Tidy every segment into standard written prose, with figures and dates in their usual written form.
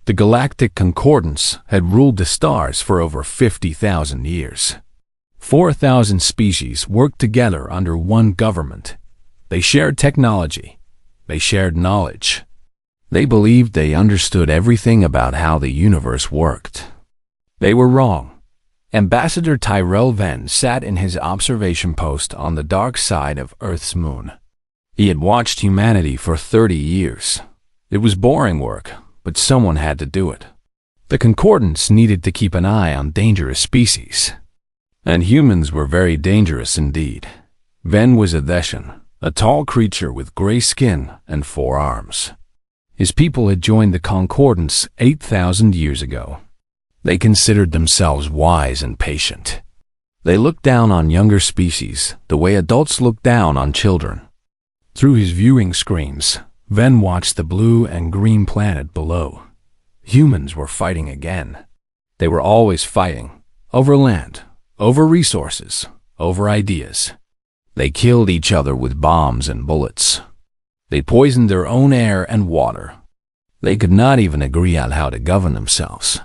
The Galactic Concordance had ruled the stars for over 50,000 years. 4,000 species worked together under one government. They shared technology. They shared knowledge. They believed they understood everything about how the universe worked. They were wrong. Ambassador Tyrell Venn sat in his observation post on the dark side of Earth's moon. He had watched humanity for 30 years. It was boring work, but someone had to do it. The Concordance needed to keep an eye on dangerous species. And humans were very dangerous indeed. Venn was a Theshan, a tall creature with gray skin and 4 arms. His people had joined the Concordance 8,000 years ago. They considered themselves wise and patient. They looked down on younger species the way adults look down on children. Through his viewing screens, Venn watched the blue and green planet below. Humans were fighting again. They were always fighting, over land, over resources, over ideas. They killed each other with bombs and bullets. They poisoned their own air and water. They could not even agree on how to govern themselves.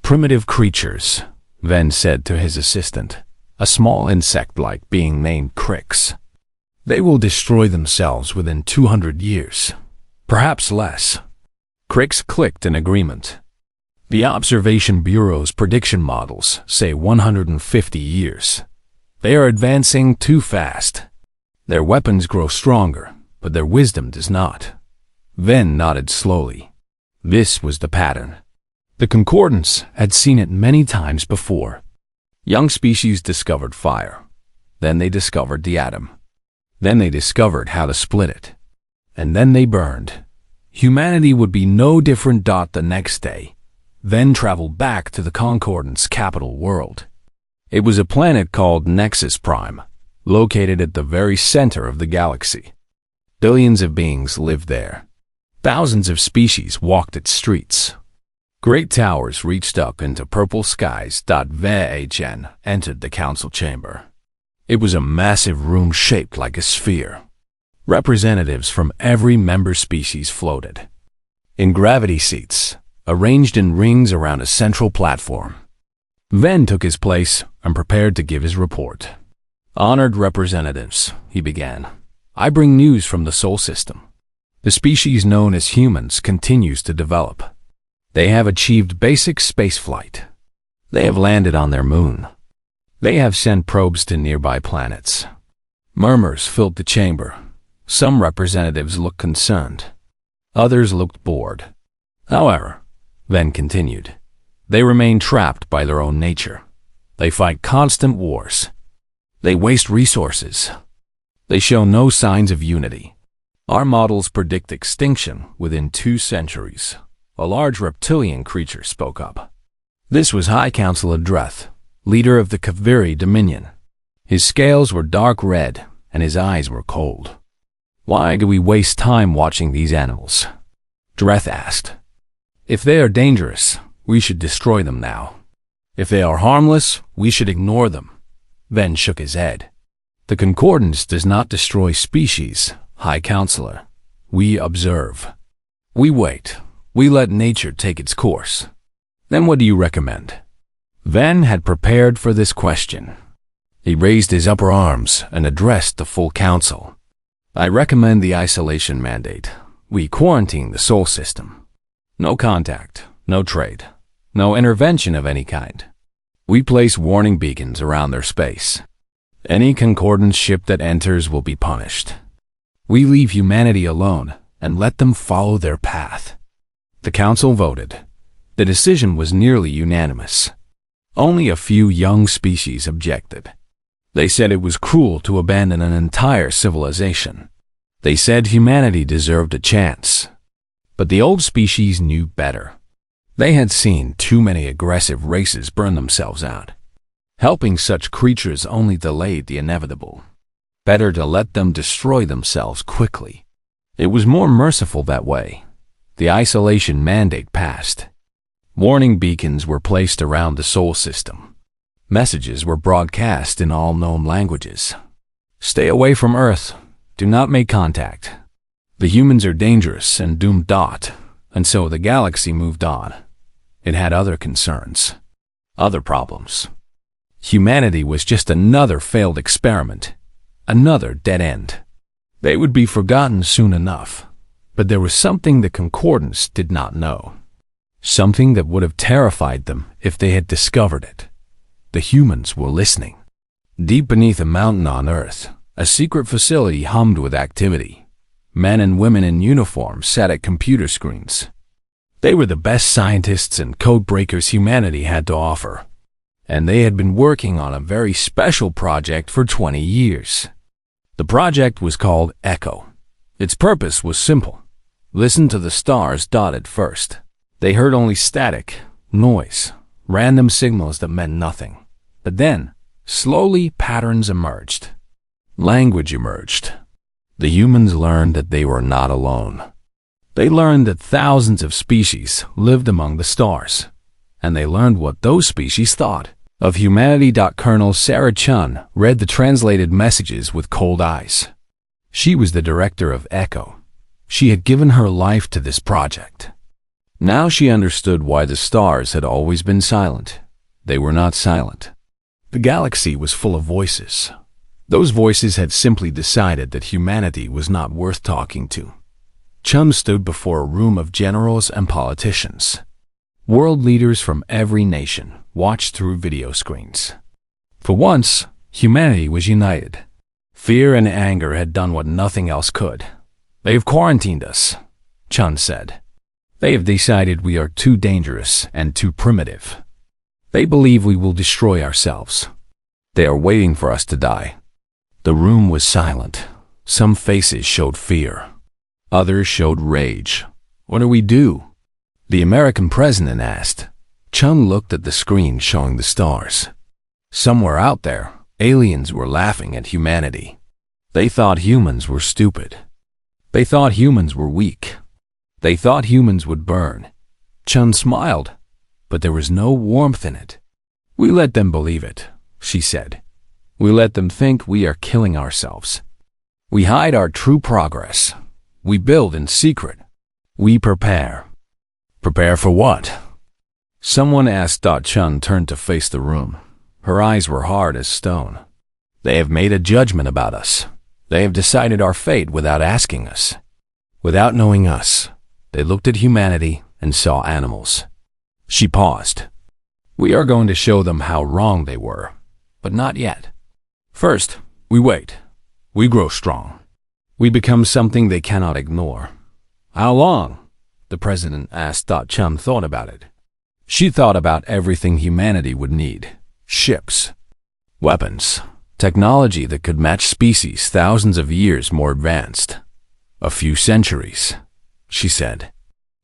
Primitive creatures, Venn said to his assistant, a small insect-like being named Crix. They will destroy themselves within 200 years, perhaps less. Crix clicked in agreement. The Observation Bureau's prediction models say 150 years. They are advancing too fast. Their weapons grow stronger, but their wisdom does not. Venn nodded slowly. This was the pattern. The Concordance had seen it many times before. Young species discovered fire. Then they discovered the atom. Then they discovered how to split it. And then they burned. Humanity would be no different. The next day, Venn traveled back to the Concordance capital world. It was a planet called Nexus Prime, located at the very center of the galaxy. Billions of beings lived there. Thousands of species walked its streets. Great towers reached up into purple skies. Vhn entered the council chamber. It was a massive room shaped like a sphere. Representatives from every member species floated. In gravity seats, arranged in rings around a central platform. Venn took his place and prepared to give his report. Honored representatives, he began. I bring news from the Sol system. The species known as humans continues to develop. They have achieved basic spaceflight. They have landed on their moon. They have sent probes to nearby planets. Murmurs filled the chamber. Some representatives looked concerned. Others looked bored. However, Venn continued, they remain trapped by their own nature. They fight constant wars. They waste resources. They show no signs of unity. Our models predict extinction within 2 centuries. A large reptilian creature spoke up. This was High Councilor Dreth, leader of the Kaviri Dominion. His scales were dark red, and his eyes were cold. Why do we waste time watching these animals? Dreth asked. If they are dangerous, we should destroy them now. If they are harmless, we should ignore them. Venn shook his head. The Concordance does not destroy species, High Councilor. We observe. We wait. We let nature take its course. Then what do you recommend? Venn had prepared for this question. He raised his upper arms and addressed the full council. I recommend the isolation mandate. We quarantine the Sol system. No contact, no trade, no intervention of any kind. We place warning beacons around their space. Any Concordance ship that enters will be punished. We leave humanity alone and let them follow their path. The council voted. The decision was nearly unanimous. Only a few young species objected. They said it was cruel to abandon an entire civilization. They said humanity deserved a chance. But the old species knew better. They had seen too many aggressive races burn themselves out. Helping such creatures only delayed the inevitable. Better to let them destroy themselves quickly. It was more merciful that way. The isolation mandate passed. Warning beacons were placed around the Sol system. Messages were broadcast in all known languages. Stay away from Earth. Do not make contact. The humans are dangerous and doomed. And so the galaxy moved on. It had other concerns, other problems. Humanity was just another failed experiment, another dead end. They would be forgotten soon enough, but there was something the Concordance did not know. Something that would have terrified them if they had discovered it. The humans were listening. Deep beneath a mountain on Earth, a secret facility hummed with activity. Men and women in uniform sat at computer screens. They were the best scientists and code breakers humanity had to offer. And they had been working on a very special project for 20 years. The project was called Echo. Its purpose was simple. Listen to the stars dotted first. They heard only static, noise, random signals that meant nothing. But then, slowly patterns emerged. Language emerged. The humans learned that they were not alone. They learned that thousands of species lived among the stars. And they learned what those species thought of humanity. Colonel Sarah Chun read the translated messages with cold eyes. She was the director of Echo. She had given her life to this project. Now she understood why the stars had always been silent. They were not silent. The galaxy was full of voices. Those voices had simply decided that humanity was not worth talking to. Chun stood before a room of generals and politicians. World leaders from every nation watched through video screens. For once, humanity was united. Fear and anger had done what nothing else could. They have quarantined us, Chun said. They have decided we are too dangerous and too primitive. They believe we will destroy ourselves. They are waiting for us to die. The room was silent. Some faces showed fear. Others showed rage. What do we do? The American president asked. Chun looked at the screen showing the stars. Somewhere out there, aliens were laughing at humanity. They thought humans were stupid. They thought humans were weak. They thought humans would burn. Chun smiled, but there was no warmth in it. We let them believe it, she said. We let them think we are killing ourselves. We hide our true progress. We build in secret. We prepare. Prepare for what? Someone asked. Chun turned to face the room. Her eyes were hard as stone. They have made a judgment about us. They have decided our fate without asking us. Without knowing us, they looked at humanity and saw animals. She paused. We are going to show them how wrong they were, but not yet. First, we wait. We grow strong. We become something they cannot ignore. How long? The president asked. Chun thought about it. She thought about everything humanity would need. Ships, weapons, technology that could match species thousands of years more advanced. A few centuries, she said.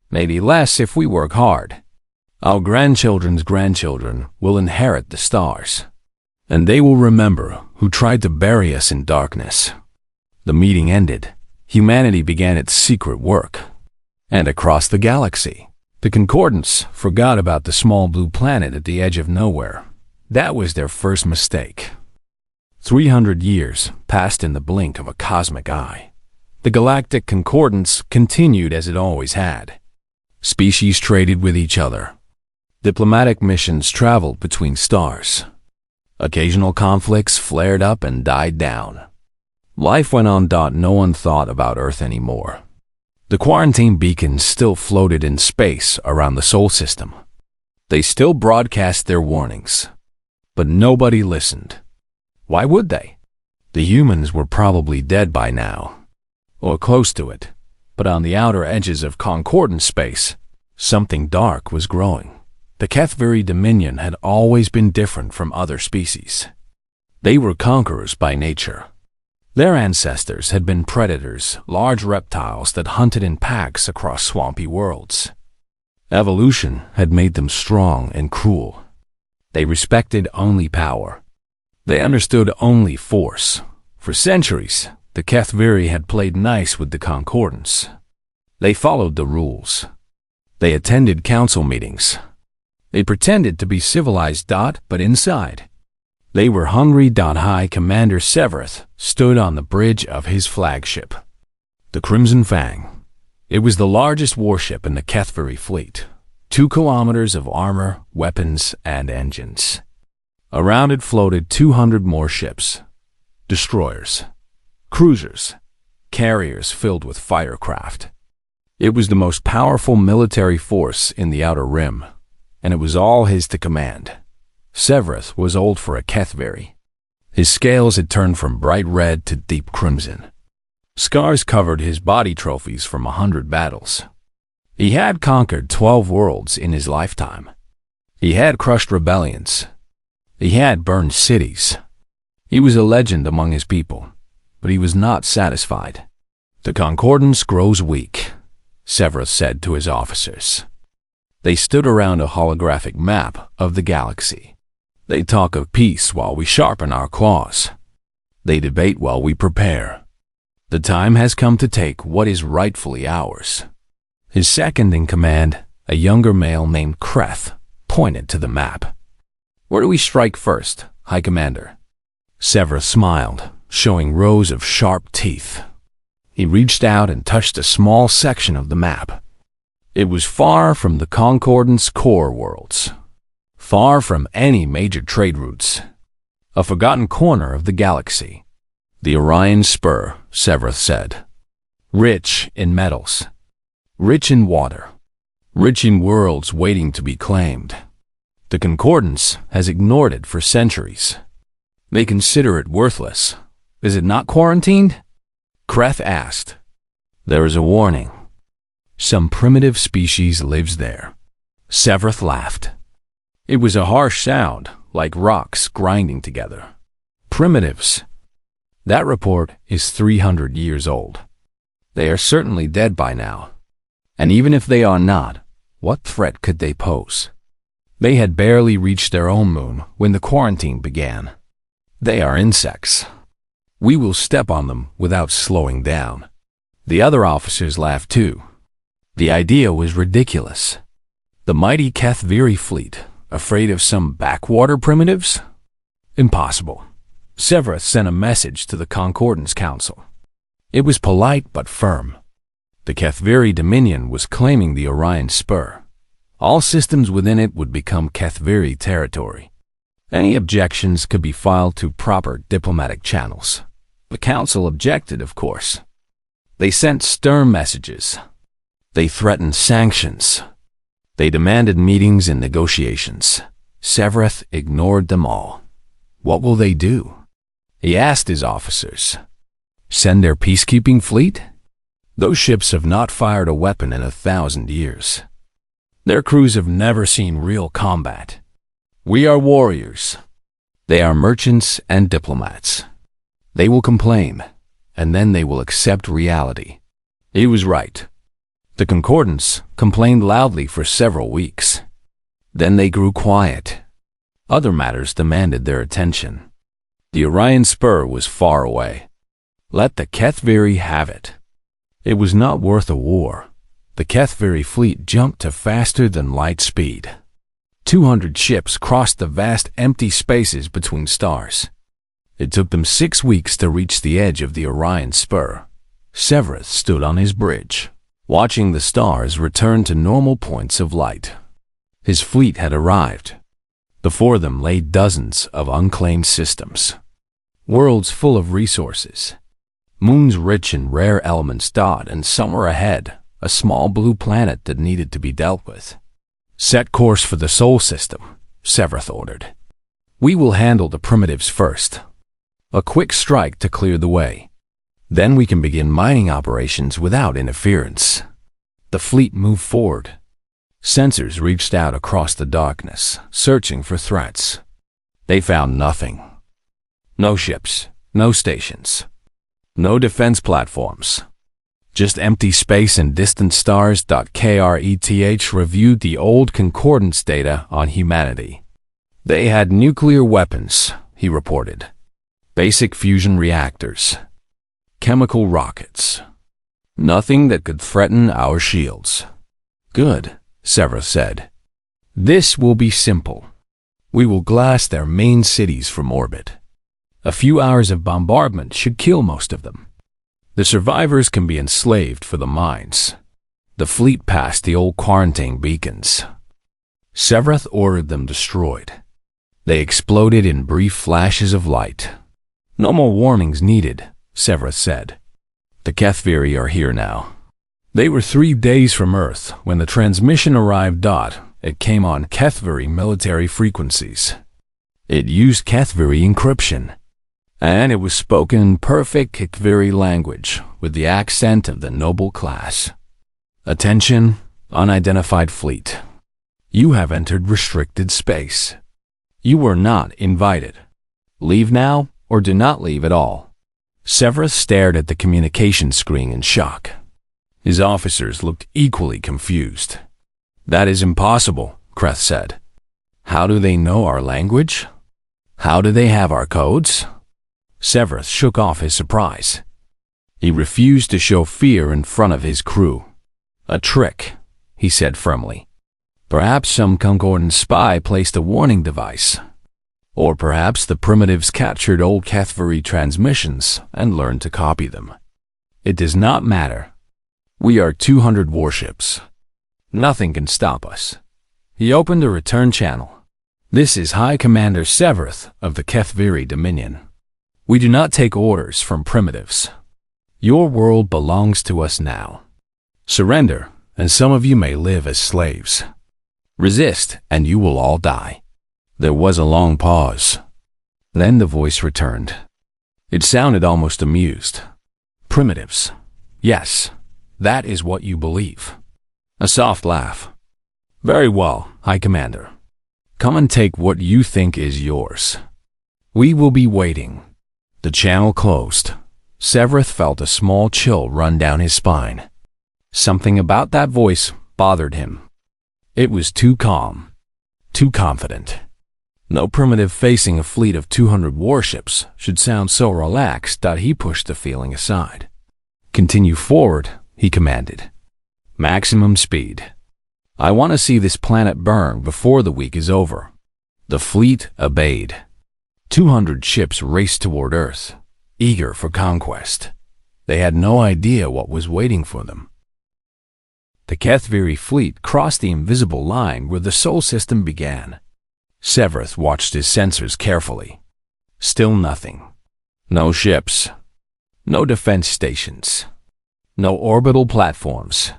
Maybe less if we work hard. Our grandchildren's grandchildren will inherit the stars. And they will remember who tried to bury us in darkness. The meeting ended. Humanity began its secret work. And across the galaxy, the Concordance forgot about the small blue planet at the edge of nowhere. That was their first mistake. 300 years passed in the blink of a cosmic eye. The Galactic Concordance continued as it always had. Species traded with each other. Diplomatic missions traveled between stars. Occasional conflicts flared up and died down. Life went on. No one thought about Earth anymore. The quarantine beacons still floated in space around the Sol system. They still broadcast their warnings. But nobody listened. Why would they? The humans were probably dead by now, or close to it. But on the outer edges of concordant space, something dark was growing. The Kethviri Dominion had always been different from other species. They were conquerors by nature. Their ancestors had been predators, large reptiles that hunted in packs across swampy worlds. Evolution had made them strong and cruel. They respected only power. They understood only force. For centuries, the Kethviri had played nice with the Concordance. They followed the rules. They attended council meetings. They pretended to be civilized. But inside, they were hungry. High Commander Severeth stood on the bridge of his flagship, the Crimson Fang. It was the largest warship in the HFY fleet, 2 kilometers of armor, weapons, and engines. Around it floated 200 more ships, destroyers, cruisers, carriers filled with firecraft. It was the most powerful military force in the Outer Rim, and it was all his to command. Severus was old for a HFY. His scales had turned from bright red to deep crimson. Scars covered his body trophies from 100 battles. He had conquered 12 worlds in his lifetime. He had crushed rebellions. He had burned cities. He was a legend among his people, but he was not satisfied. "The Concordance grows weak," Severus said to his officers. They stood around a holographic map of the galaxy. They talk of peace while we sharpen our claws. They debate while we prepare. The time has come to take what is rightfully ours. His second in command, a younger male named Kreth, pointed to the map. "Where do we strike first, High Commander?" Severus smiled, showing rows of sharp teeth. He reached out and touched a small section of the map. It was far from the Concordance core worlds, far from any major trade routes. A forgotten corner of the galaxy. "The Orion Spur," Severus said. "Rich in metals, rich in water, rich in worlds waiting to be claimed. The Concordance has ignored it for centuries. They consider it worthless. Is it not quarantined?" Kreth asked. "There is a warning. Some primitive species lives there." Severus laughed. It was a harsh sound, like rocks grinding together. "Primitives. That report is 300 years old. They are certainly dead by now. And even if they are not, what threat could they pose? They had barely reached their own moon when the quarantine began. They are insects. We will step on them without slowing down." The other officers laughed too. The idea was ridiculous. The mighty HFY fleet, afraid of some backwater primitives? Impossible. Severus sent a message to the Concordance Council. It was polite but firm. The HFY Dominion was claiming the Orion Spur. All systems within it would become HFY territory. Any objections could be filed to proper diplomatic channels. The Council objected, of course. They sent stern messages. They threatened sanctions. They demanded meetings and negotiations. Severus ignored them all. What will they do? He asked his officers. Send their peacekeeping fleet? Those ships have not fired a weapon in 1,000 years. Their crews have never seen real combat. We are warriors. They are merchants and diplomats. They will complain, and then they will accept reality. He was right. The Concordance complained loudly for several weeks. Then they grew quiet. Other matters demanded their attention. The Orion Spur was far away. Let the HFY have it. It was not worth a war. The HFY fleet jumped to faster than light speed. 200 ships crossed the vast empty spaces between stars. It took them 6 weeks to reach the edge of the Orion Spur. Severus stood on his bridge, watching the stars return to normal points of light. His fleet had arrived. Before them lay dozens of unclaimed systems. Worlds full of resources. Moons rich in rare elements dot, and somewhere ahead, a small blue planet that needed to be dealt with. Set course for the Sol system, Severus ordered. We will handle the primitives first. A quick strike to clear the way. Then we can begin mining operations without interference. The fleet moved forward. Sensors reached out across the darkness, searching for threats. They found nothing. No ships, no stations, no defense platforms. Just empty space and distant stars. Kreth reviewed the old Concordance data on humanity. They had nuclear weapons, he reported. Basic fusion reactors. Chemical rockets. Nothing that could threaten our shields. Good, Severus said. This will be simple. We will glass their main cities from orbit. A few hours of bombardment should kill most of them. The survivors can be enslaved for the mines. The fleet passed the old quarantine beacons. Severeth ordered them destroyed. They exploded in brief flashes of light. "No more warnings needed," Severeth said. "The Kethviri are here now." They were 3 days from Earth when the transmission arrived. It came on Kethviri military frequencies. It used Kethviri encryption, and it was spoken in perfect Kethviri language with the accent of the noble class. "Attention, unidentified fleet. You have entered restricted space. You were not invited. Leave now or do not leave at all." Severus stared at the communication screen in shock. His officers looked equally confused. "That is impossible," Kreth said. "How do they know our language? How do they have our codes?" Severus shook off his surprise. He refused to show fear in front of his crew. "A trick," he said firmly. "Perhaps some Concordant spy placed a warning device. Or perhaps the primitives captured old Kethviri transmissions and learned to copy them. It does not matter. We are 200 warships. Nothing can stop us." He opened a return channel. "This is High Commander Severeth of the Kethviri Dominion. We do not take orders from primitives. Your world belongs to us now. Surrender, and some of you may live as slaves. Resist, and you will all die." There was a long pause. Then the voice returned. It sounded almost amused. "Primitives. Yes, that is what you believe." A soft laugh. "Very well, High Commander. Come and take what you think is yours. We will be waiting." The channel closed. Severeth felt a small chill run down his spine. Something about that voice bothered him. It was too calm, too confident. No primitive facing a fleet of 200 warships should sound so relaxed that he pushed the feeling aside. "Continue forward," he commanded. "Maximum speed. I want to see this planet burn before the week is over." The fleet obeyed. 200 ships raced toward Earth, eager for conquest. They had no idea what was waiting for them. The Kethviri fleet crossed the invisible line where the Sol system began. Severeth watched his sensors carefully. Still nothing. No ships. No defense stations. No orbital platforms.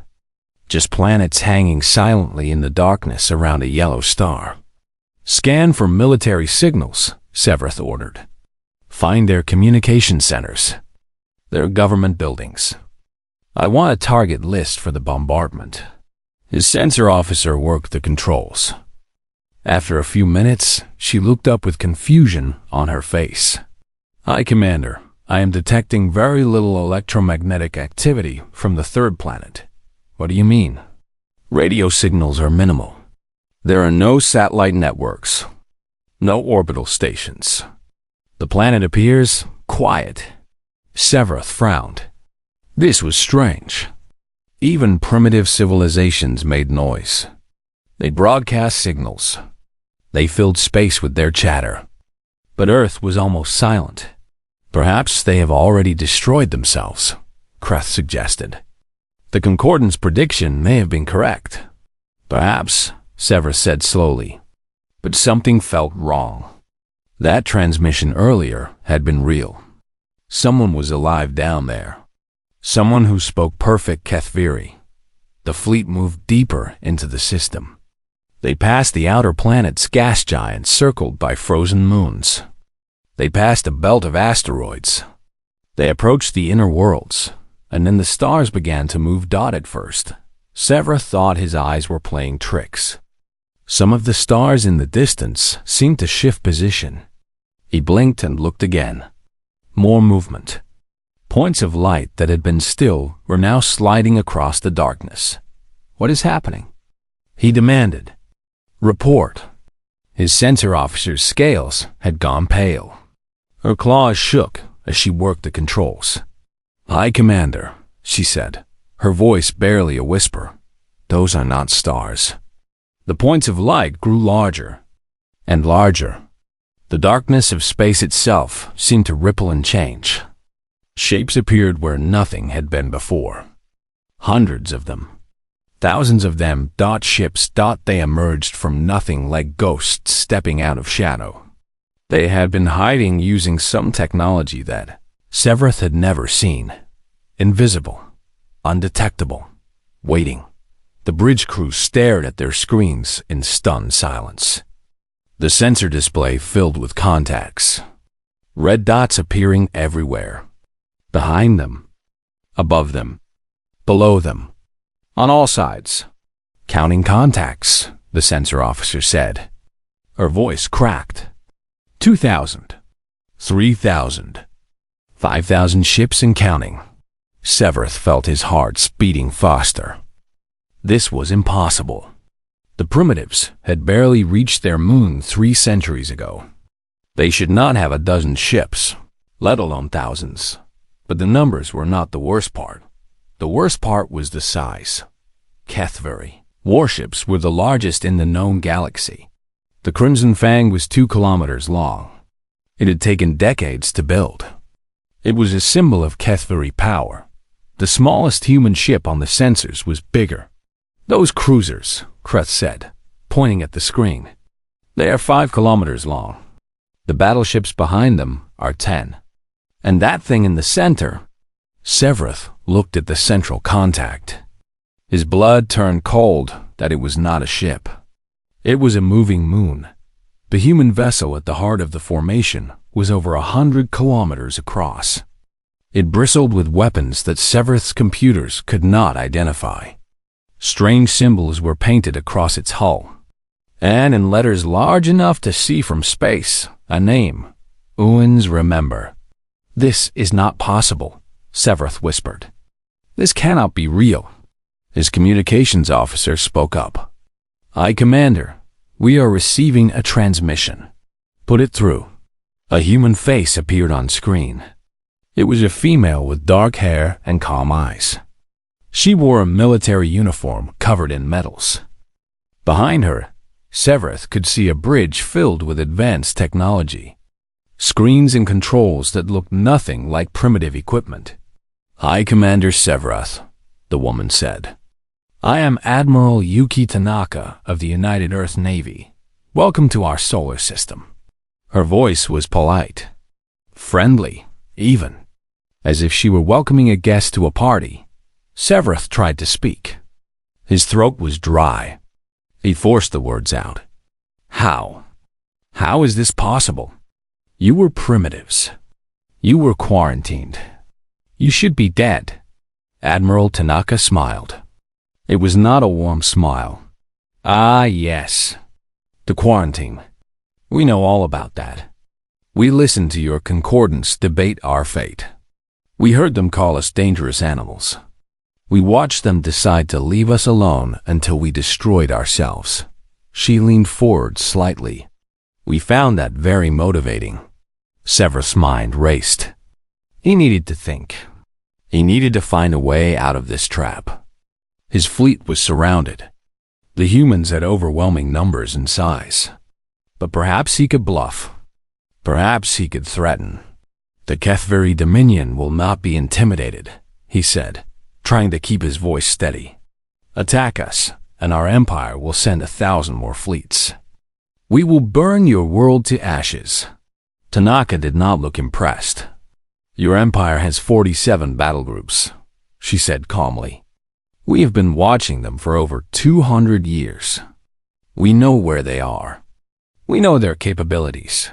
Just planets hanging silently in the darkness around a yellow star. "Scan for military signals," Severeth ordered. "Find their communication centers. Their government buildings. I want a target list for the bombardment." His sensor officer worked the controls. After a few minutes, she looked up with confusion on her face. "High Commander, I am detecting very little electromagnetic activity from the third planet." "What do you mean?" "Radio signals are minimal. There are no satellite networks. No orbital stations. The planet appears quiet." Severeth frowned. This was strange. Even primitive civilizations made noise. They broadcast signals. They filled space with their chatter. But Earth was almost silent. "Perhaps they have already destroyed themselves," Kreth suggested. "The Concordance prediction may have been correct." "Perhaps," Severeth said slowly. But something felt wrong. That transmission earlier had been real. Someone was alive down there. Someone who spoke perfect Kethviri. The fleet moved deeper into the system. They passed the outer planet's gas giant circled by frozen moons. They passed a belt of asteroids. They approached the inner worlds, and then the stars began to move. At first, Severeth thought his eyes were playing tricks. Some of the stars in the distance seemed to shift position. He blinked and looked again. More movement. Points of light that had been still were now sliding across the darkness. "What is happening?" he demanded. "Report." His sensor officer's scales had gone pale. Her claws shook as she worked the controls. "High Commander," she said, her voice barely a whisper. "Those are not stars." The points of light grew larger and larger. The darkness of space itself seemed to ripple and change. Shapes appeared where nothing had been before. Hundreds of them. Thousands of them, ships, they emerged from nothing like ghosts stepping out of shadow. They had been hiding using some technology that Severeth had never seen. Invisible, undetectable, waiting. The bridge crew stared at their screens in stunned silence. The sensor display filled with contacts. Red dots appearing everywhere. Behind them, above them, below them. On all sides. Counting contacts, the sensor officer said. Her voice cracked. 2,000. 3,000. 5,000 ships and counting. Severeth felt his heart beating faster. This was impossible. The primitives had barely reached their moon 3 centuries ago. They should not have a dozen ships, let alone thousands. But the numbers were not the worst part. The worst part was the size. HFY warships were the largest in the known galaxy. The Crimson Fang was 2 kilometers long. It had taken decades to build. It was a symbol of HFY power. The smallest human ship on the sensors was bigger. Those cruisers, Kreth said, pointing at the screen. They are 5 kilometers long. The battleships behind them are 10. And that thing in the center. Severeth looked at the central contact. His blood turned cold that it was not a ship. It was a moving moon. The human vessel at the heart of the formation was over 100 kilometers across. It bristled with weapons that Severeth's computers could not identify. Strange symbols were painted across its hull, and in letters large enough to see from space, a name, Owens Remember. This is not possible, Severeth whispered. This cannot be real. His communications officer spoke up. Aye, Commander, we are receiving a transmission. Put it through. A human face appeared on screen. It was a female with dark hair and calm eyes. She wore a military uniform covered in medals. Behind her, Severeth could see a bridge filled with advanced technology. Screens and controls that looked nothing like primitive equipment. Hi, Commander Severeth, the woman said. I am Admiral Yuki Tanaka of the United Earth Navy. Welcome to our solar system. Her voice was polite, friendly, even, as if she were welcoming a guest to a party. Severeth tried to speak. His throat was dry. He forced the words out. How? How is this possible? You were primitives. You were quarantined. You should be dead. Admiral Tanaka smiled. It was not a warm smile. Ah, yes. The quarantine. We know all about that. We listened to your concordance debate our fate. We heard them call us dangerous animals. We watched them decide to leave us alone until we destroyed ourselves. She leaned forward slightly. We found that very motivating. Severeth's mind raced. He needed to think. He needed to find a way out of this trap. His fleet was surrounded. The humans had overwhelming numbers and size. But perhaps he could bluff. Perhaps he could threaten. The HFY Dominion will not be intimidated, he said, trying to keep his voice steady. Attack us, and our empire will send 1,000 more fleets. We will burn your world to ashes. Tanaka did not look impressed. Your empire has 47 battle groups, she said calmly. We have been watching them for over 200 years. We know where they are. We know their capabilities.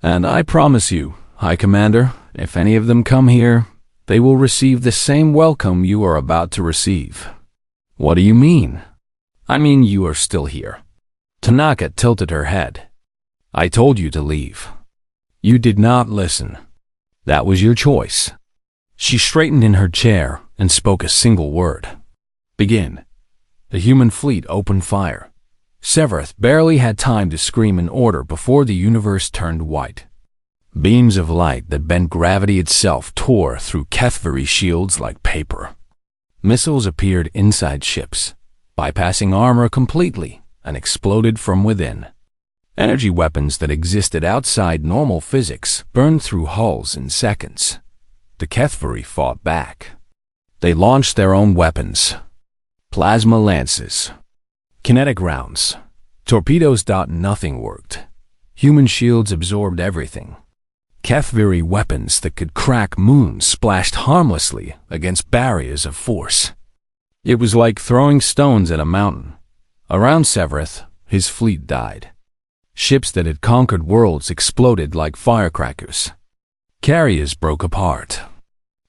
And I promise you, High Commander, if any of them come here, they will receive the same welcome you are about to receive. What do you mean? I mean you are still here. Tanaka tilted her head. I told you to leave. You did not listen. That was your choice. She straightened in her chair and spoke a single word. Begin. The human fleet opened fire. Severeth barely had time to scream an order before the universe turned white. Beams of light that bent gravity itself tore through HFY shields like paper. Missiles appeared inside ships, bypassing armor completely, and exploded from within. Energy weapons that existed outside normal physics burned through hulls in seconds. The HFY fought back. They launched their own weapons. plasma lances, kinetic rounds, torpedoes. Nothing worked. Human shields absorbed everything. HFY weapons that could crack moons splashed harmlessly against barriers of force. It was like throwing stones at a mountain. Around Severeth, his fleet died. Ships that had conquered worlds exploded like firecrackers. Carriers broke apart.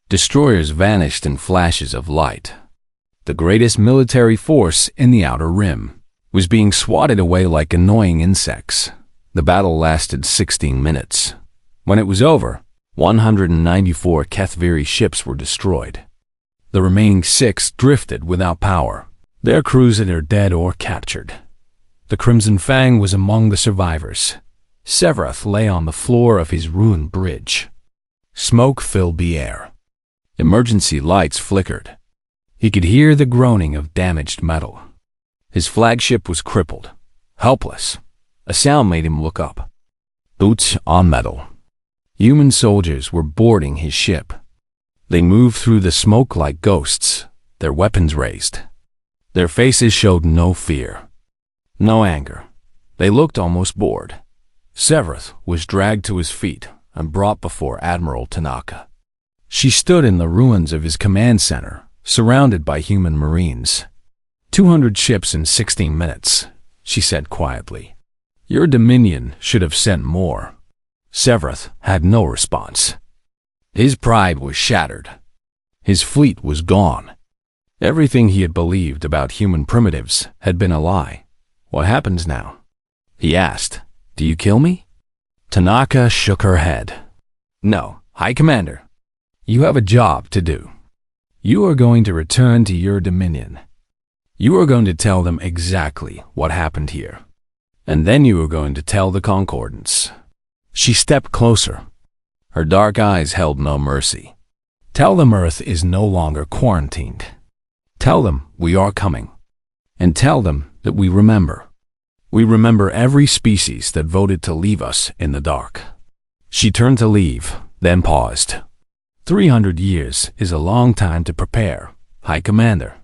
Destroyers vanished in flashes of light. The greatest military force in the Outer Rim was being swatted away like annoying insects. The battle lasted 16 minutes. When it was over, 194 HFY ships were destroyed. The remaining 6 drifted without power. Their crews either dead or captured. The Crimson Fang was among the survivors. Severeth lay on the floor of his ruined bridge. Smoke filled the air. Emergency lights flickered. He could hear the groaning of damaged metal. His flagship was crippled, helpless. A sound made him look up. Boots on metal. Human soldiers were boarding his ship. They moved through the smoke like ghosts, their weapons raised. Their faces showed no fear, no anger. They looked almost bored. Severeth was dragged to his feet and brought before Admiral Tanaka. She stood in the ruins of his command center, surrounded by human marines. 200 ships in 16 minutes, she said quietly. Your Dominion should have sent more. Severeth had no response. His pride was shattered. His fleet was gone. Everything he had believed about human primitives had been a lie. What happens now? He asked. Do you kill me? Tanaka shook her head. No, High Commander. You have a job to do. You are going to return to your Dominion. You are going to tell them exactly what happened here. And then you are going to tell the Concordants. She stepped closer. Her dark eyes held no mercy. Tell them Earth is no longer quarantined. Tell them we are coming. And tell them that we remember. We remember every species that voted to leave us in the dark. She turned to leave, then paused. 300 years is a long time to prepare, High Commander.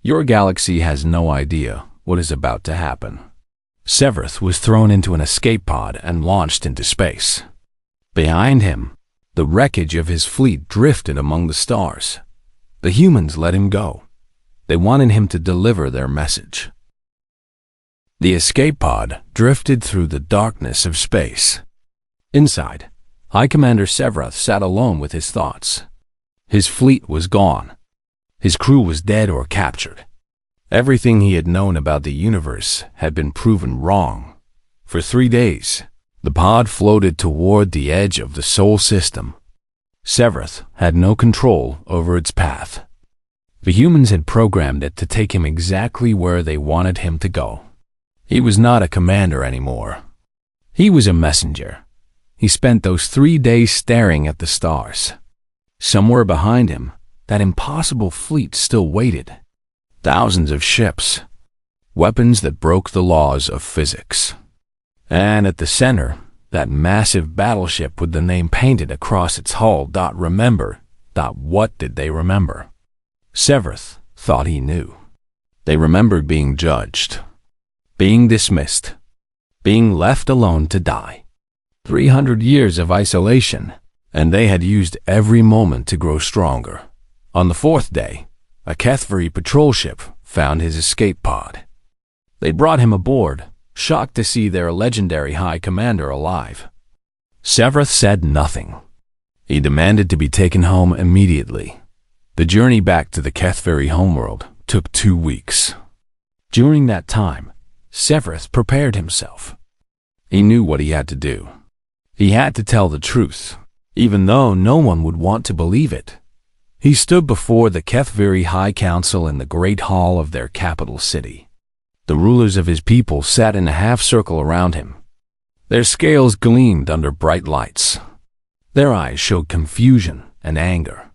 Your galaxy has no idea what is about to happen. Severeth was thrown into an escape pod and launched into space. Behind him, the wreckage of his fleet drifted among the stars. The humans let him go. They wanted him to deliver their message. The escape pod drifted through the darkness of space. Inside, High Commander Severeth sat alone with his thoughts. His fleet was gone. His crew was dead or captured. Everything he had known about the universe had been proven wrong. For 3 days, the pod floated toward the edge of the Sol system. Severeth had no control over its path. The humans had programmed it to take him exactly where they wanted him to go. He was not a commander anymore. He was a messenger. He spent those 3 days staring at the stars. Somewhere behind him, that impossible fleet still waited. Thousands of ships, weapons that broke the laws of physics. And at the center, that massive battleship with the name painted across its hull. Remember. What did they remember? Severeth thought he knew. They remembered being judged, being dismissed, being left alone to die. 300 years of isolation, and they had used every moment to grow stronger. On the 4th day, a HFY patrol ship found his escape pod. They brought him aboard, shocked to see their legendary High Commander alive. Severeth said nothing. He demanded to be taken home immediately. The journey back to the HFY homeworld took 2 weeks. During that time, Severeth prepared himself. He knew what he had to do. He had to tell the truth, even though no one would want to believe it. He stood before the HFY High Council in the great hall of their capital city. The rulers of his people sat in a half-circle around him. Their scales gleamed under bright lights. Their eyes showed confusion and anger.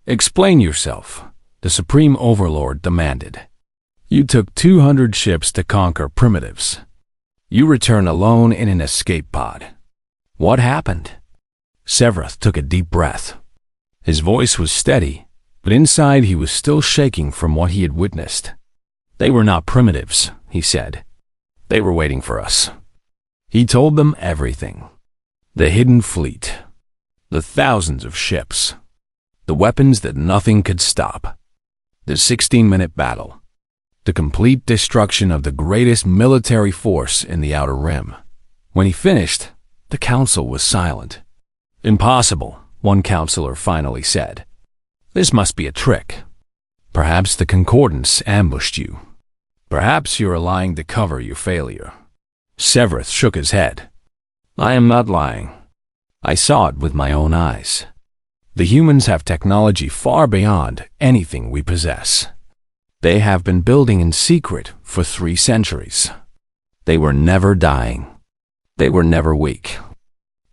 Explain yourself, the Supreme Overlord demanded. You took 200 ships to conquer primitives. You return alone in an escape pod. What happened? Severeth took a deep breath. His voice was steady, but inside he was still shaking from what he had witnessed. They were not primitives, he said. They were waiting for us. He told them everything. The hidden fleet, the thousands of ships, the weapons that nothing could stop, the 16-minute battle, the complete destruction of the greatest military force in the Outer Rim. When he finished, the council was silent. Impossible, one counselor finally said. This must be a trick. Perhaps the Concordance ambushed you. Perhaps you are lying to cover your failure. Severus shook his head. I am not lying. I saw it with my own eyes. The humans have technology far beyond anything we possess. They have been building in secret for 3 centuries. They were never dying. They were never weak.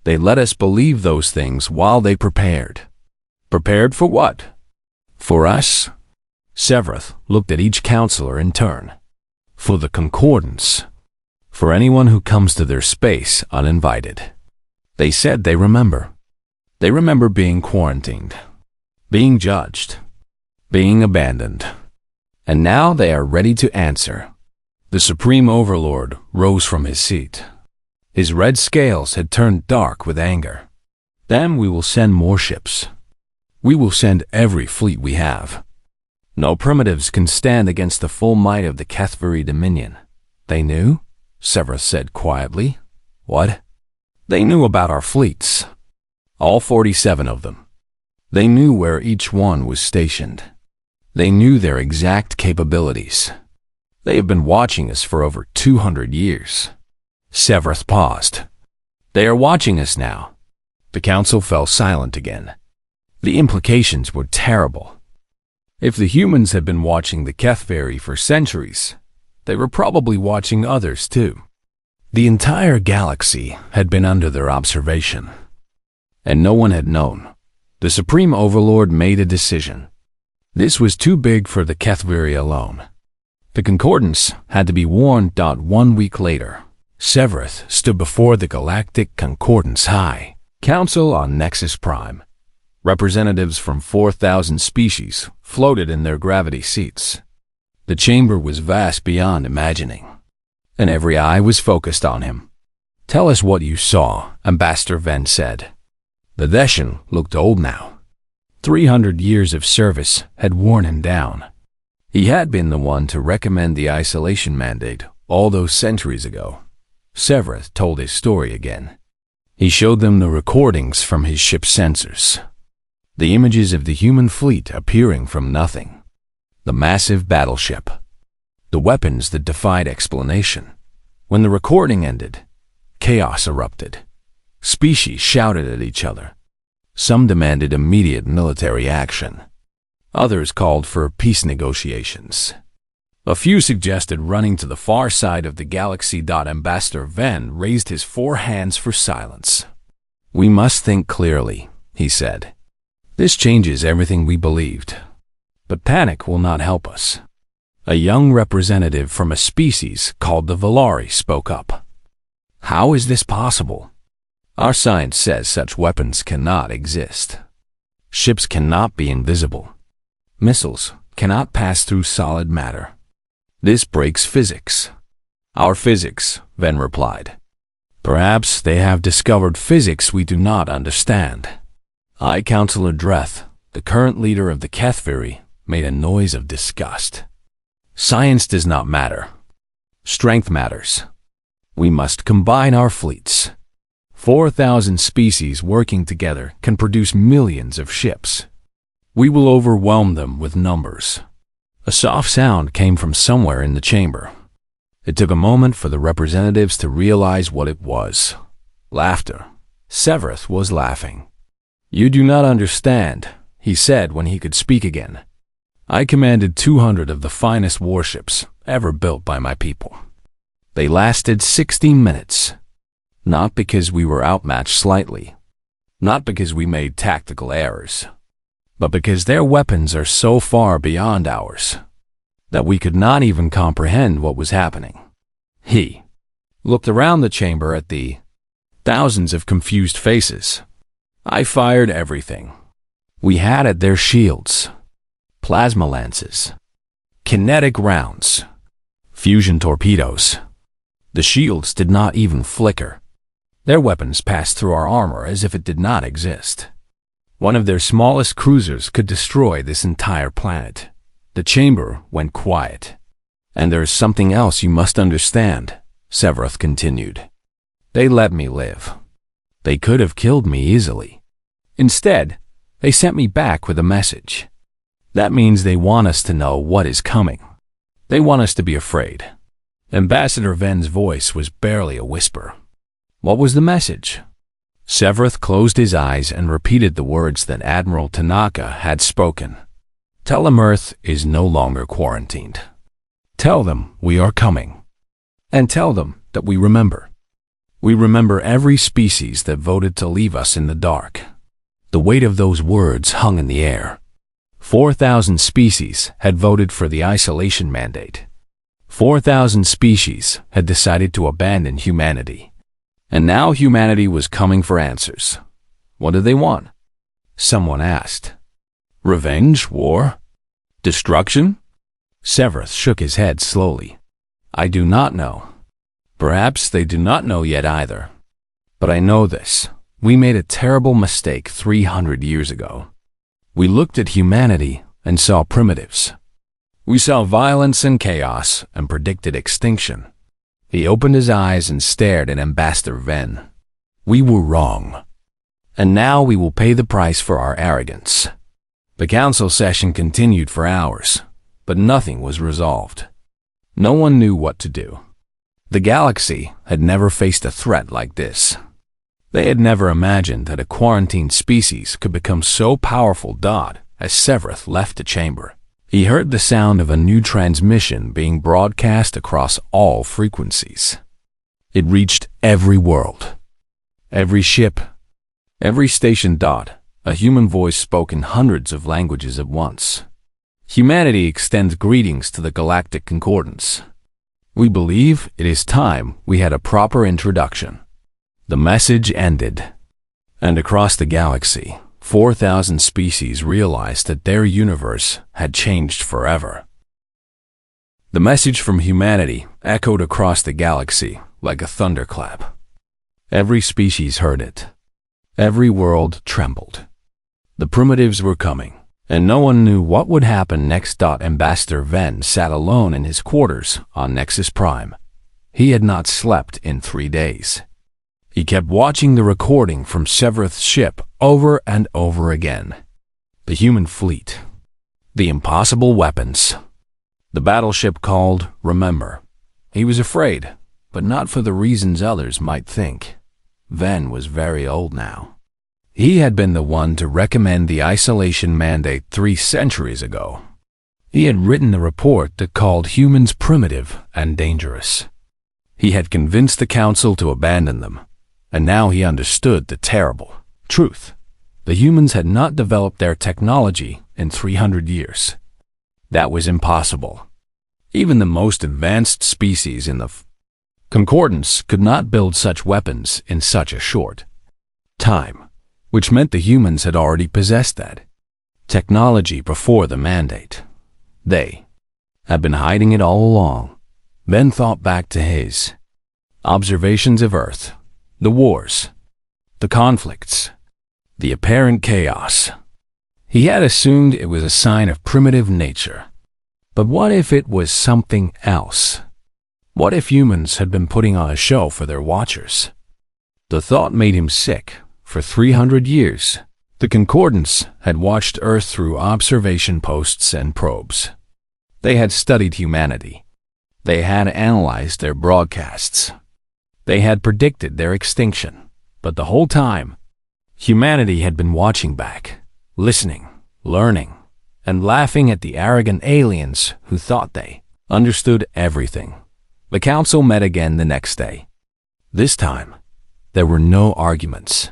They let us believe those things while they prepared. Prepared for what? For us? Severus looked at each counselor in turn. For the Concordance. For anyone who comes to their space uninvited. They said they remember. They remember being quarantined, being judged, being abandoned. And now they are ready to answer. The Supreme Overlord rose from his seat. His red scales had turned dark with anger. Then we will send more ships. We will send every fleet we have. No primitives can stand against the full might of the Kethvari Dominion. They knew? Severus said quietly. What? They knew about our fleets. All 47 of them. They knew where each one was stationed. They knew their exact capabilities. They have been watching us for over 200 years. Severus paused. They are watching us now. The council fell silent again. The implications were terrible. If the humans had been watching the Kethvari for centuries, they were probably watching others too. The entire galaxy had been under their observation. And no one had known. The Supreme Overlord made a decision. This was too big for the Kethvari alone. The Concordance had to be warned. 1 week later, Severus stood before the Galactic Concordance High Council on Nexus Prime. Representatives from 4,000 species floated in their gravity seats. The chamber was vast beyond imagining, and every eye was focused on him. Tell us what you saw, Ambassador Venn said. The Deshan looked old now. 300 years of service had worn him down. He had been the one to recommend the isolation mandate all those centuries ago. Severus told his story again. He showed them the recordings from his ship's sensors. The images of the human fleet appearing from nothing. The massive battleship. The weapons that defied explanation. When the recording ended, chaos erupted. Species shouted at each other. Some demanded immediate military action. Others called for peace negotiations. A few suggested running to the far side of the galaxy. Ambassador Venn raised his 4 hands for silence. We must think clearly, he said. This changes everything we believed. But panic will not help us. A young representative from a species called the Valari spoke up. How is this possible? Our science says such weapons cannot exist. Ships cannot be invisible. Missiles cannot pass through solid matter. This breaks physics. Our physics, Venn replied. Perhaps they have discovered physics we do not understand. I, Councillor Dreth, the current leader of the Kethvari, made a noise of disgust. Science does not matter. Strength matters. We must combine our fleets. 4,000 species working together can produce millions of ships. We will overwhelm them with numbers. A soft sound came from somewhere in the chamber. It took a moment for the representatives to realize what it was. Laughter. Severus was laughing. You do not understand, he said when he could speak again. I commanded 200 of the finest warships ever built by my people. They lasted 16 minutes. Not because we were outmatched slightly. Not because we made tactical errors. But because their weapons are so far beyond ours that we could not even comprehend what was happening. He looked around the chamber at the thousands of confused faces. I fired everything. We had at their shields, plasma lances, kinetic rounds, fusion torpedoes. The shields did not even flicker. Their weapons passed through our armor as if it did not exist. One of their smallest cruisers could destroy this entire planet. The chamber went quiet. "And there is something else you must understand," Severus continued. "They let me live. They could have killed me easily. Instead, they sent me back with a message. That means they want us to know what is coming. They want us to be afraid." Ambassador Ven's voice was barely a whisper. What was the message? Severus closed his eyes and repeated the words that Admiral Tanaka had spoken. "Tell them Earth is no longer quarantined. Tell them we are coming. And tell them that we remember. We remember every species that voted to leave us in the dark." The weight of those words hung in the air. 4,000 species had voted for the isolation mandate. 4,000 species had decided to abandon humanity. And now humanity was coming for answers. What did they want? Someone asked. Revenge? War? Destruction? Severus shook his head slowly. "I do not know. Perhaps they do not know yet either. But I know this. We made a terrible mistake 300 years ago. We looked at humanity and saw primitives. We saw violence and chaos and predicted extinction." He opened his eyes and stared at Ambassador Ven. "We were wrong. And now we will pay the price for our arrogance." The council session continued for hours, but nothing was resolved. No one knew what to do. The galaxy had never faced a threat like this. They had never imagined that a quarantined species could become so powerful. As Severus left the chamber, he heard the sound of a new transmission being broadcast across all frequencies. It reached every world, every ship, every station. A human voice spoke in hundreds of languages at once. "Humanity extends greetings to the Galactic Concordance. We believe it is time we had a proper introduction." The message ended, and across the galaxy, 4,000 species realized that their universe had changed forever. The message from humanity echoed across the galaxy like a thunderclap. Every species heard it. Every world trembled. The primitives were coming, and no one knew what would happen next. Ambassador Ven sat alone in his quarters on Nexus Prime. He had not slept in 3 days. He kept watching the recording from Severus' ship over and over again. The human fleet. The impossible weapons. The battleship called Remember. He was afraid, but not for the reasons others might think. Ven was very old now. He had been the one to recommend the isolation mandate 3 centuries ago. He had written the report that called humans primitive and dangerous. He had convinced the council to abandon them. And now he understood the terrible truth. The humans had not developed their technology in 300 years. That was impossible. Even the most advanced species in the Concordance could not build such weapons in such a short time, which meant the humans had already possessed that technology before the mandate. They had been hiding it all along. Ben thought back to his observations of Earth. The wars, the conflicts, the apparent chaos. He had assumed it was a sign of primitive nature. But what if it was something else? What if humans had been putting on a show for their watchers? The thought made him sick. For 300 years, the Concordance had watched Earth through observation posts and probes. They had studied humanity. They had analyzed their broadcasts. They had predicted their extinction, but the whole time, humanity had been watching back, listening, learning, and laughing at the arrogant aliens who thought they understood everything. The council met again the next day. This time, there were no arguments.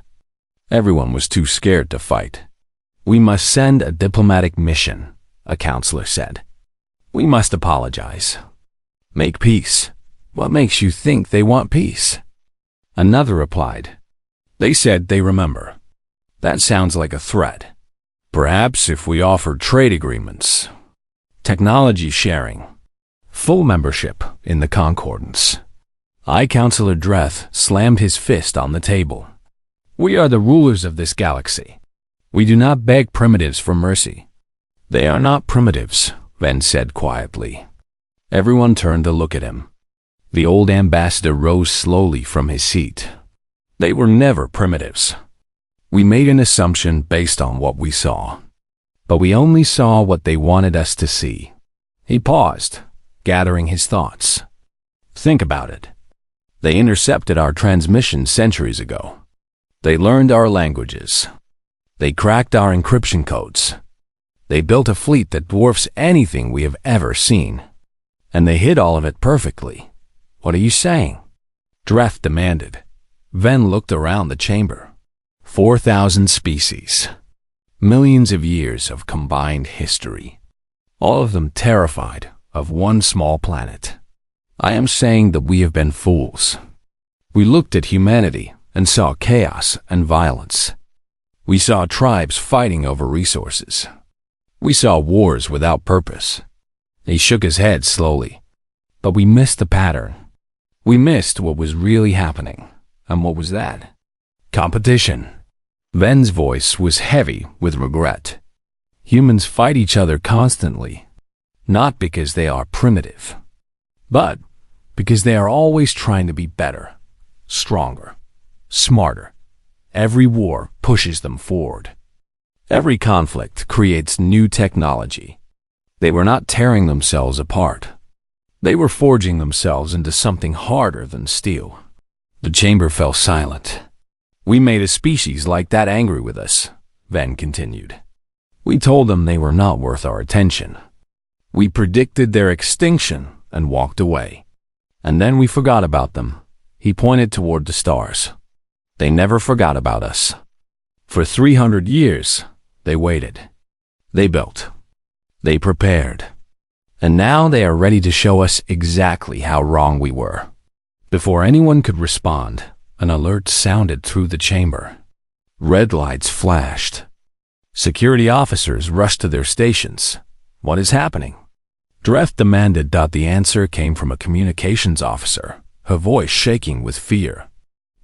Everyone was too scared to fight. "We must send a diplomatic mission," a counselor said. "We must apologize. Make peace. What makes you think they want peace?" Another replied. "They said they remember. That sounds like a threat. Perhaps if we offered trade agreements, technology sharing, full membership in the Concordance. I, Councillor Dreth, slammed his fist on the table. We are the rulers of this galaxy. We do not beg primitives for mercy. They are not primitives, Ven said quietly. Everyone turned to look at him. The old ambassador rose slowly from his seat. They were never primitives. We made an assumption based on what we saw. But we only saw what they wanted us to see. He paused, gathering his thoughts. Think about it. They intercepted our transmission centuries ago. They learned our languages. They cracked our encryption codes. They built a fleet that dwarfs anything we have ever seen. And they hid all of it perfectly. What are you saying? Dreth demanded. Ven looked around the chamber. 4,000 species. Millions of years of combined history. All of them terrified of one small planet. I am saying that we have been fools. We looked at humanity and saw chaos and violence. We saw tribes fighting over resources. We saw wars without purpose. He shook his head slowly. But we missed the pattern. We missed what was really happening. And what was that? Competition. Ven's voice was heavy with regret. Humans fight each other constantly, not because they are primitive, but because they are always trying to be better, stronger, smarter. Every war pushes them forward. Every conflict creates new technology. They were not tearing themselves apart. They were forging themselves into something harder than steel. The chamber fell silent. We made a species like that angry with us, Ven continued. We told them they were not worth our attention. We predicted their extinction and walked away. And then we forgot about them. He pointed toward the stars. They never forgot about us. For 300 years, they waited. They built. They prepared. And now they are ready to show us exactly how wrong we were. Before anyone could respond, an alert sounded through the chamber. Red lights flashed. Security officers rushed to their stations. What is happening? Dreth demanded. The answer came from a communications officer, her voice shaking with fear.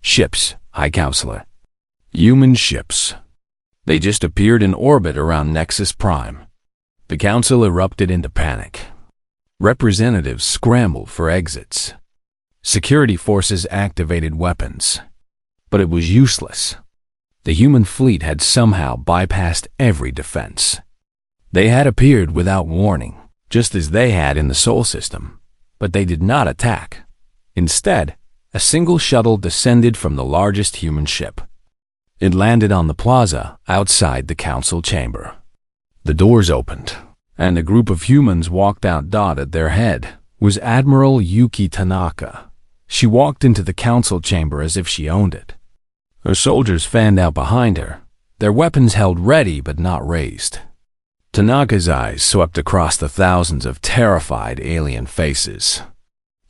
Ships, High Counselor. Human ships. They just appeared in orbit around Nexus Prime. The council erupted into panic. Representatives scrambled for exits. Security forces activated weapons. But it was useless. The human fleet had somehow bypassed every defense. They had appeared without warning, just as they had in the Sol system, but they did not attack. Instead, a single shuttle descended from the largest human ship. It landed on the plaza outside the council chamber. The doors opened, and a group of humans walked out. At their head was Admiral Yuki Tanaka. She walked into the council chamber as if she owned it. Her soldiers fanned out behind her, their weapons held ready but not raised. Tanaka's eyes swept across the thousands of terrified alien faces.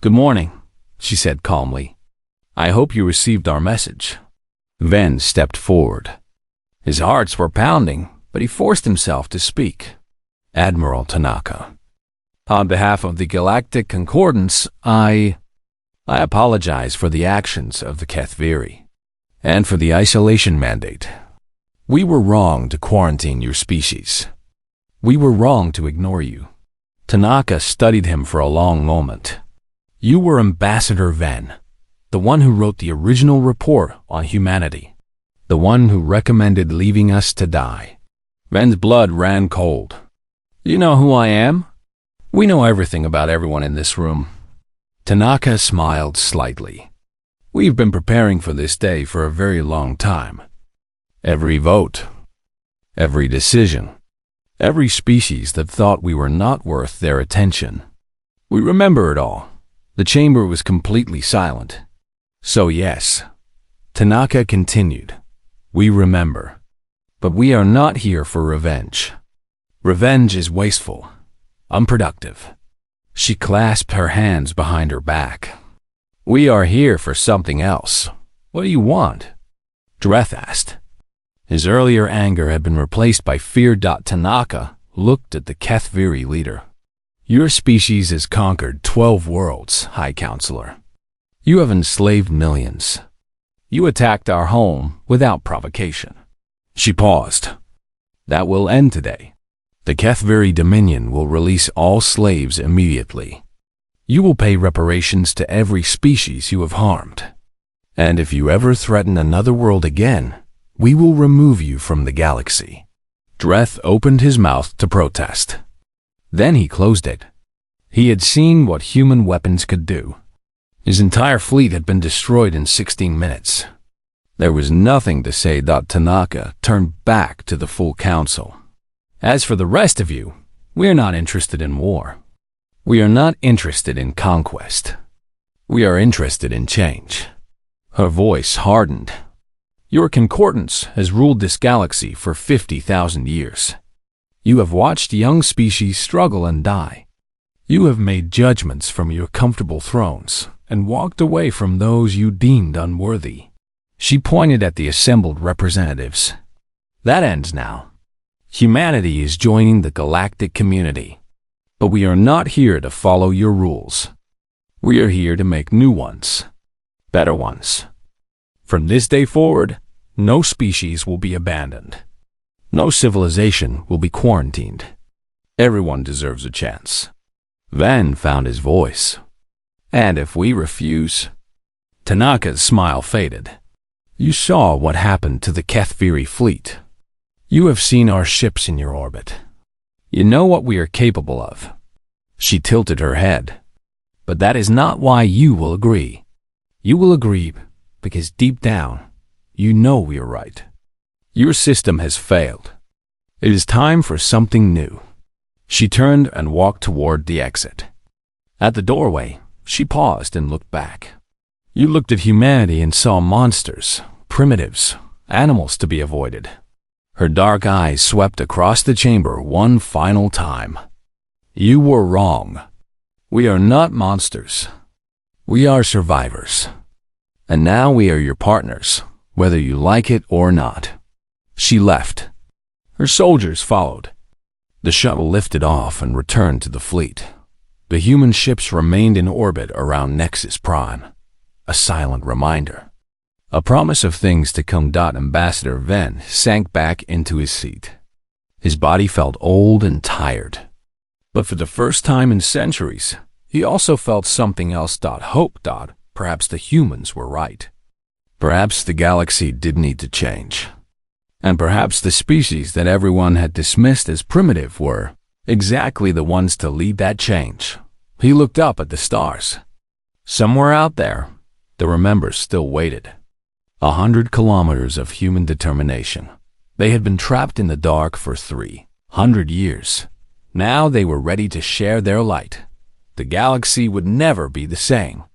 "Good morning," she said calmly. "I hope you received our message." Ven stepped forward. His hearts were pounding, but he forced himself to speak. "Admiral Tanaka, on behalf of the Galactic Concordance, I apologize for the actions of the Kethviri, and for the isolation mandate. We were wrong to quarantine your species. We were wrong to ignore you." Tanaka studied him for a long moment. "You were Ambassador Ven, the one who wrote the original report on humanity, the one who recommended leaving us to die." Ven's blood ran cold. "You know who I am? We know everything about everyone in this room." Tanaka smiled slightly. "We've been preparing for this day for a very long time. Every vote, every decision, every species that thought we were not worth their attention. We remember it all." The chamber was completely silent. "So yes," Tanaka continued, "we remember. But we are not here for revenge. Revenge is wasteful, unproductive." She clasped her hands behind her back. "We are here for something else. What do you want?" Dreth asked. His earlier anger had been replaced by fear. Tanaka looked at the Kethviri leader. Your species has conquered 12 worlds, High Counselor. You have enslaved millions. You attacked our home without provocation." She paused. "That will end today. The Kethviri Dominion will release all slaves immediately. You will pay reparations to every species you have harmed. And if you ever threaten another world again, we will remove you from the galaxy." Dreth opened his mouth to protest. Then he closed it. He had seen what human weapons could do. His entire fleet had been destroyed in 16 minutes. There was nothing to say that Tanaka turned back to the full council. "As for the rest of you, we are not interested in war. We are not interested in conquest. We are interested in change." Her voice hardened. "Your concordance has ruled this galaxy for 50,000 years. You have watched young species struggle and die. You have made judgments from your comfortable thrones and walked away from those you deemed unworthy." She pointed at the assembled representatives. "That ends now. Humanity is joining the galactic community. But we are not here to follow your rules. We are here to make new ones. Better ones. From this day forward, no species will be abandoned. No civilization will be quarantined. Everyone deserves a chance." Van found his voice. "And if we refuse?" Tanaka's smile faded. "You saw what happened to the Kethviri fleet. You have seen our ships in your orbit. You know what we are capable of." She tilted her head. "But that is not why you will agree. You will agree because deep down, you know we are right. Your system has failed. It is time for something new." She turned and walked toward the exit. At the doorway, she paused and looked back. "You looked at humanity and saw monsters, primitives, animals to be avoided." Her dark eyes swept across the chamber one final time. "You were wrong. We are not monsters. We are survivors. And now we are your partners, whether you like it or not." She left. Her soldiers followed. The shuttle lifted off and returned to the fleet. The human ships remained in orbit around Nexus Prime, a silent reminder. A promise of things to come. Ambassador Ven sank back into his seat. His body felt old and tired. But for the first time in centuries, he also felt something else. Hope. Perhaps the humans were right. Perhaps the galaxy did need to change. And perhaps the species that everyone had dismissed as primitive were exactly the ones to lead that change. He looked up at the stars. Somewhere out there, the remembers still waited. 100 kilometers of human determination. They had been trapped in the dark for 300 years. Now they were ready to share their light. The galaxy would never be the same.